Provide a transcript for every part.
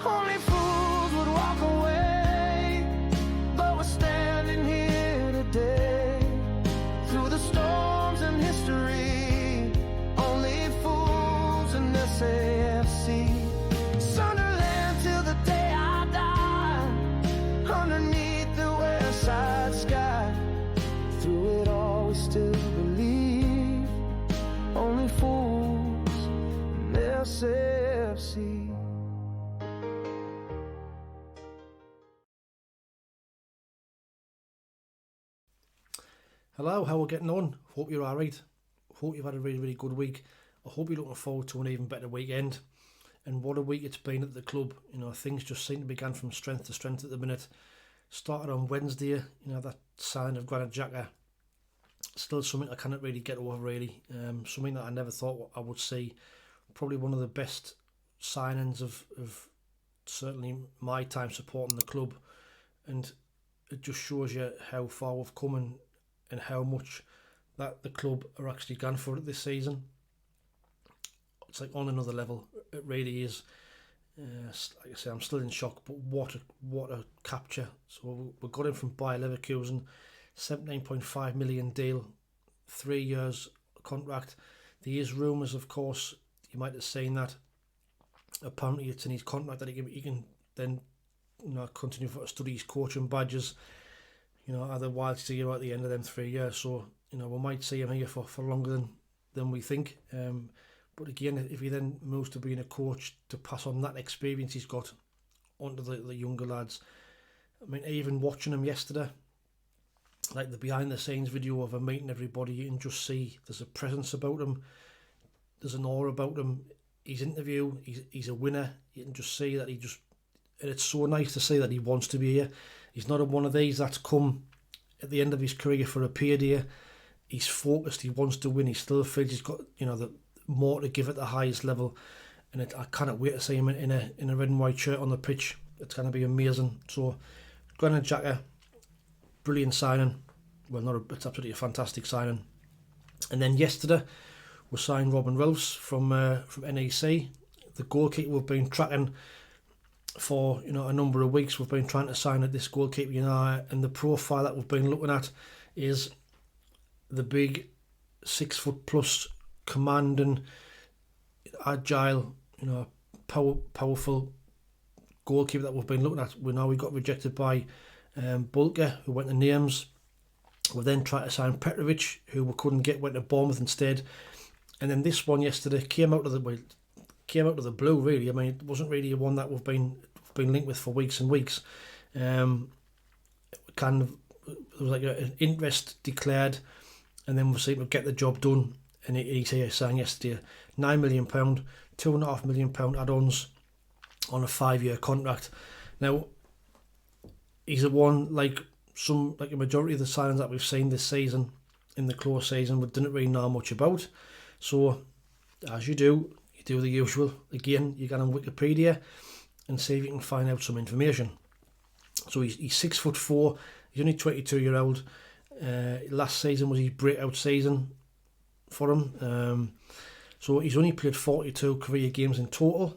Only fools would walk away, but we're standing here today. Through the storms and history, only fools in SAFC. Sunderland till the day I die, underneath the Wearside sky. Through it all we still believe, only fools in SAFC. Hello, how are we getting on? Hope you're alright. Hope you've had a really, really good week. I hope you're looking forward to an even better weekend. And what a week it's been at the club. You know, things just seem to be going from strength to strength at the minute. Started on Wednesday, you know, that sign of Granit Xhaka. Still something I cannot really get over, really. Something that I never thought I would see. Probably one of the best signings of certainly my time supporting the club. And it just shows you how far we've come and how much that the club are actually gone for it this season. It's like on another level. It really is. Like I say, I'm still in shock, but what a capture. So we got him from Bayer Leverkusen, 17.5 million deal, 3 years contract. There is rumours, of course, you might have seen that. Apparently it's in his contract that he can then, you know, continue to study his coaching badges. You know, otherwise see him at the end of them 3 years. So, you know, we might see him here for longer than we think. But again, if he then moves to being a coach to pass on that experience he's got onto the younger lads. I mean, even watching him yesterday, like the behind the scenes video of him meeting everybody, you can just see there's a presence about him. There's an aura about him. His interview, he's a winner. You can just see that and it's so nice to see that he wants to be here. He's not one of these that's come at the end of his career for a period here. He's focused. He wants to win. He still feels he's got, you know, the more to give at the highest level. And I cannot wait to see him in a red and white shirt on the pitch. It's going to be amazing. So, Granit Xhaka, brilliant signing. Well, it's absolutely a fantastic signing. And then yesterday, we signed Robin Roefs from NEC, the goalkeeper we've been tracking for, you know, a number of weeks. We've been trying to sign at this goalkeeper, you know, and the profile that we've been looking at is the big 6 foot plus, commanding, agile, you know, powerful goalkeeper that we've been looking at. We got rejected by Bulka, who went to Nimes. We then tried to sign Petrovic, who we couldn't get, went to Bournemouth instead. And then this one yesterday came out of the blue, really. I mean, it wasn't really one that we've been linked with for weeks and weeks. There was like an interest declared, and then we seemed to get the job done. And he's here signed yesterday, £9 million, £2.5 million add-ons on a 5-year contract. Now, he's a one like a majority of the signings that we've seen this season in the close season we didn't really know much about. So, as you do the usual. Again, you get on Wikipedia and see if you can find out some information. So he's 6'4", he's only 22-year-old. Last season was his breakout season for him. So he's only played 42 career games in total.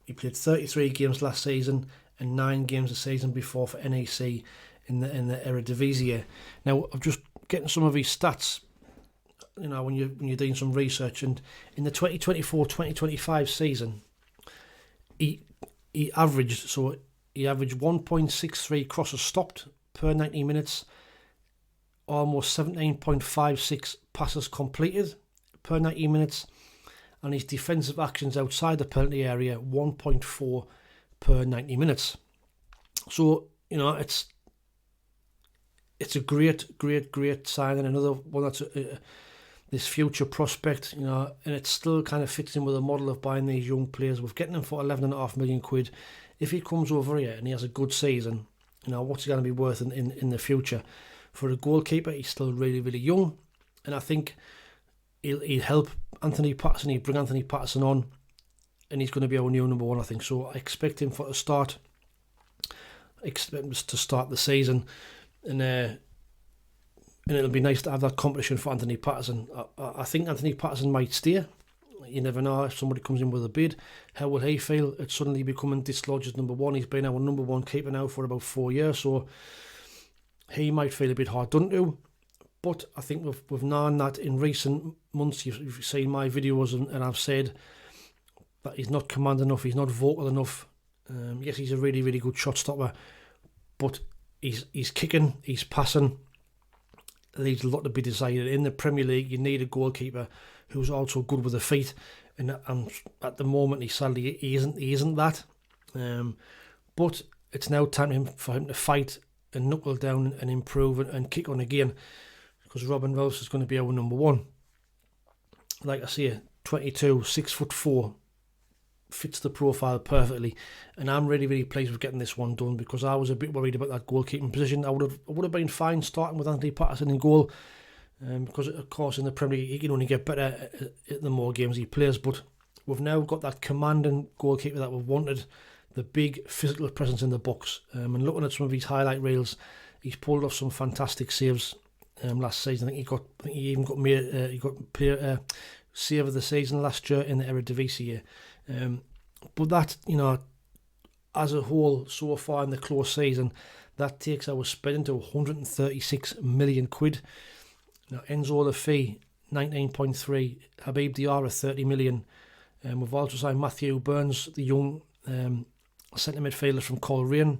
He played 33 games last season and 9 games the season before for NEC in the Eredivisie. Now, I'm just getting some of his stats. You know, when you're doing some research, and in the 2024-2025 season, he averaged 1.63 crosses stopped per 90 minutes, almost 17.56 passes completed per 90 minutes, and his defensive actions outside the penalty area 1.4 per 90 minutes. So, you know, it's a great signing, another one that's this future prospect, you know, and it still kind of fits in with the model of buying these young players. We're getting him for £11.5 million. If he comes over here and he has a good season, you know, what's he going to be worth in the future? For a goalkeeper, he's still really, really young, and I think he'll help Anthony Patterson. He'll bring Anthony Patterson on, and he's going to be our new number one, I think. So I expect him to start the season, and it'll be nice to have that competition for Anthony Patterson. I think Anthony Patterson might stay. You never know if somebody comes in with a bid. How will he feel? It's suddenly becoming dislodged as number one. He's been our number one keeper now for about 4 years, so he might feel a bit hard done to. But I think we've known that in recent months. You've seen my videos and I've said that he's not command enough, he's not vocal enough. Yes, he's a really, really good shot stopper, but he's kicking, he's passing, leaves a lot to be desired. In the Premier League, you need a goalkeeper who's also good with the feet, and at the moment, he isn't that. But it's now time for him to fight and knuckle down and improve and kick on again, because Robin Roefs is going to be our number one. Like I say, 22, 6'4", fits the profile perfectly, and I'm really, really pleased with getting this one done, because I was a bit worried about that goalkeeping position. I would have been fine starting with Anthony Patterson in goal, because of course in the Premier League he can only get better the more games he plays. But we've now got that commanding goalkeeper that we've wanted, the big physical presence in the box. And looking at some of his highlight reels, he's pulled off some fantastic saves last season. I think he even got player save of the season last year in the Eredivisie. But that, as a whole so far in the close season, that takes our spending to 136 million quid. Now Enzo the fee 19.3, Habib Diarra 30 million. We've also signed Matthew Burns, the young centre midfielder from Coleraine,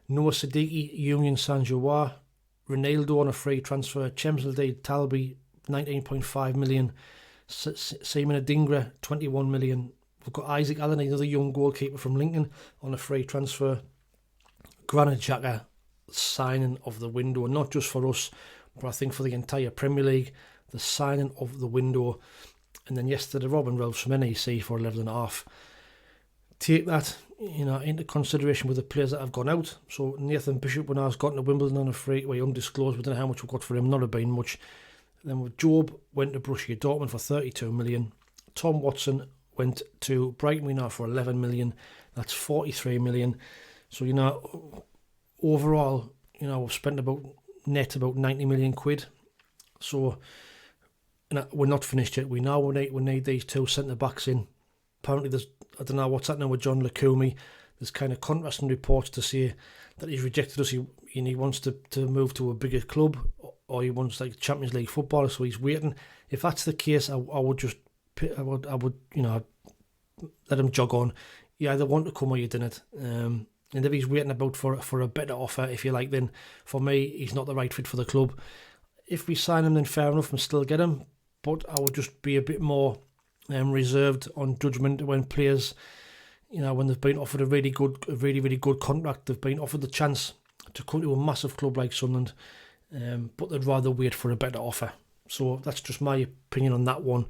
Noah Siddiqui, Union Saint-Gilloise, Ronaldo on a free transfer, Chemselde Talby 19.5 million, Simon Adingra 21 million. We've got Isaac Allen, another young goalkeeper from Lincoln, on a free transfer. Granit Xhaka, signing of the window, not just for us, but I think for the entire Premier League, the signing of the window. And then yesterday, Robin Roefs from NEC for 11.5. Take that, into consideration with the players that have gone out. So Nathan Bishop, when I was gotten to Wimbledon on a free, undisclosed, we don't know how much we got for him, not have been much. Then with Job, went to Borussia Dortmund for 32 million. Tom Watson went to Brighton we know for 11 million. That's 43 million. So, overall, we've spent about 90 million quid. So, we're not finished yet. We know we need these two centre-backs in. Apparently, I don't know what's happening with John Lukumi. There's kind of contrasting reports to say that he's rejected us. He wants to move to a bigger club, or he wants like Champions League football, so he's waiting. If that's the case, I would let him jog on. You either want to come or you didn't. And if he's waiting about for a better offer, if you like, then for me, he's not the right fit for the club. If we sign him, then fair enough and still get him. But I would just be a bit more reserved on judgment when players, when they've been offered a really, really good contract, they've been offered the chance to come to a massive club like Sunderland, but they'd rather wait for a better offer. So that's just my opinion on that one.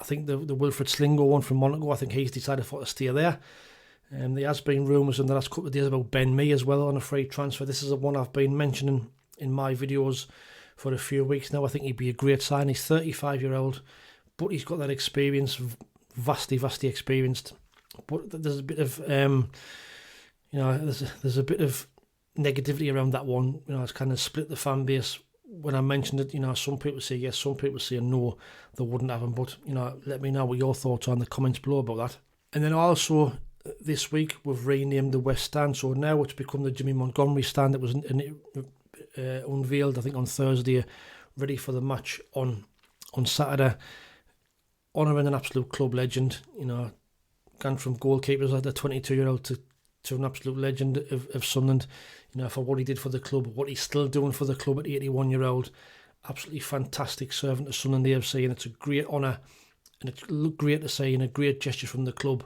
I think the Wilfred Slingo one from Monaco, I think he's decided to stay there. There has been rumours in the last couple of days about Ben Mee as well on a free transfer. This is the one I've been mentioning in my videos for a few weeks now. I think he'd be a great sign. He's 35-year-old, but he's got that experience, vastly experienced. But there's a bit of, there's a bit of negativity around that one. It's kind of split the fan base. When I mentioned it, some people say yes, some people say no, they wouldn't have him. But, let me know what your thoughts are in the comments below about that. And then also, this week, we've renamed the West Stand. So now it's become the Jimmy Montgomery Stand. It was unveiled, I think, on Thursday, ready for the match on Saturday. Honouring an absolute club legend, gone from goalkeepers like the 22-year-old to an absolute legend of Sunderland, for what he did for the club, what he's still doing for the club at 81-year-old. Absolutely fantastic servant to Sunderland AFC, and it's a great honour, and it's great to see, and a great gesture from the club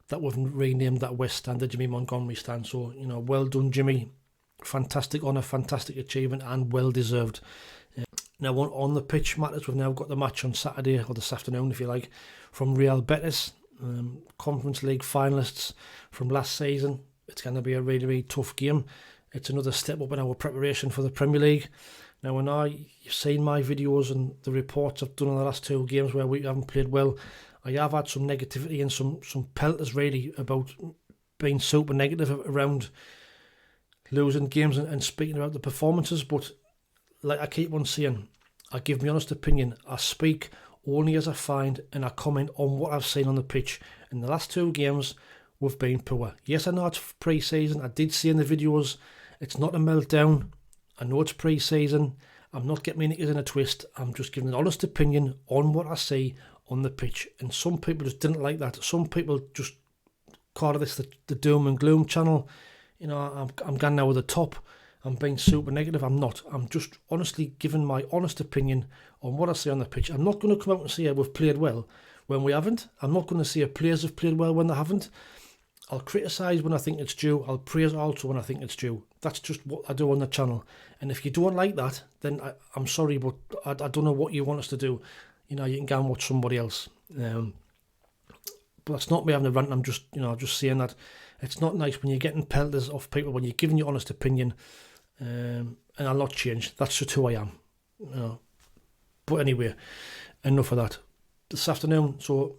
that we've renamed that West Stand the Jimmy Montgomery Stand. So, well done, Jimmy. Fantastic honour, fantastic achievement, and well deserved. Now, on the pitch matters, we've now got the match on Saturday, or this afternoon if you like, from Real Betis, Conference League finalists from last season. It's going to be a really, really tough game. It's another step up in our preparation for the Premier League. Now, you've seen my videos and the reports I've done in the last two games where we haven't played well. I have had some negativity and some pelters really about being super negative around losing games and speaking about the performances, but like I keep on saying, I give my honest opinion. I speak only as I find and I comment on what I've seen on the pitch. In the last 2 games, we've been poor. Yes, I know it's pre-season. I did see in the videos, it's not a meltdown. I know it's pre-season. I'm not getting my knickers in a twist. I'm just giving an honest opinion on what I see on the pitch. And some people just didn't like that. Some people just call this the doom and gloom channel. You know, I'm going over the top. I'm being super negative. I'm not. I'm just honestly giving my honest opinion on what I see on the pitch. I'm not going to come out and say we've played well when we haven't. I'm not going to say players have played well when they haven't. I'll criticise when I think it's due. I'll praise also when I think it's due. That's just what I do on the channel. And if you don't like that, then I'm sorry, but I don't know what you want us to do. You know, you can go and watch somebody else. But that's not me having a rant. I'm just, you know, just saying that it's not nice when you're getting pelters off people, when you're giving your honest opinion. And I'll not change. That's just who I am. You know. But anyway, enough of that. This afternoon, so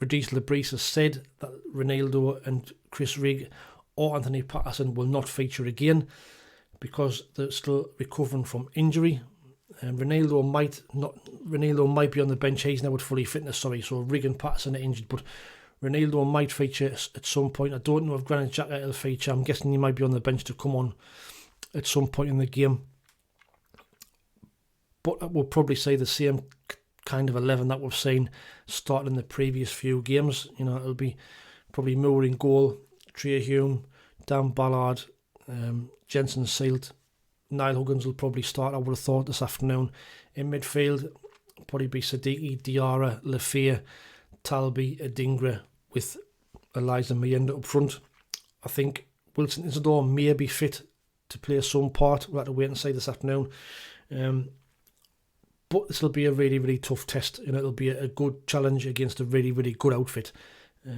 Radice Labrise has said that Ronaldo and Chris Rigg or Anthony Patterson will not feature again because they're still recovering from injury. Ronaldo might be on the bench. He's now at fully fitness, so Rigg and Patterson are injured, but Ronaldo might feature at some point. I don't know if Granit Xhaka will feature. I'm guessing he might be on the bench to come on at some point in the game. But we'll probably see the same kind of 11 that we've seen starting in the previous few games. You know, it'll be probably Moore in goal, Trey Hume, Dan Ballard, Jensen Seelt, Niall Huggins will probably start, I would have thought, this afternoon. In midfield, probably be Siddiqui, Diarra, Lafayette, Talby, Adingra, with Eliza Mayenda up front. I think Wilson Isidore may be fit to play some part. We'll have to wait and see this afternoon. But this will be a really, really tough test. You know, it'll be a good challenge against a really, really good outfit.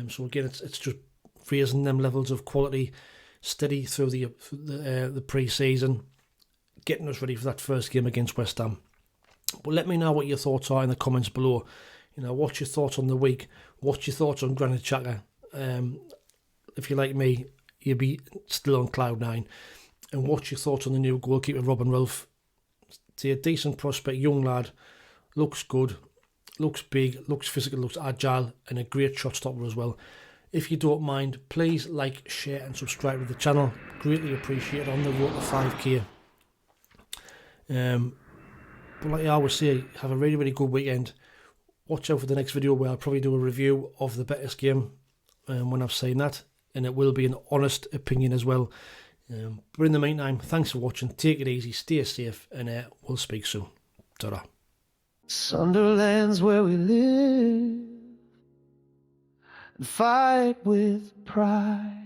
So again, it's just raising them levels of quality, steady through the pre-season, getting us ready for that first game against West Ham. But let me know what your thoughts are in the comments below. You know, what's your thoughts on the week? What's your thoughts on Granit Xhaka? If you're like me, you'll be still on cloud 9. And what's your thoughts on the new goalkeeper, Robin Roefs? See, a decent prospect, young lad, looks good, looks big, looks physical, looks agile, and a great shot stopper as well. If you don't mind, please like, share and subscribe to the channel. Greatly appreciated on the road to 5k. But like I always say, have a really, really good weekend. Watch out for the next video where I'll probably do a review of the Betis game when I've seen that. And it will be an honest opinion as well. But in the meantime, thanks for watching. Take it easy, stay safe, and we'll speak soon. Ta-ra. Sunderland's where we live and fight with pride.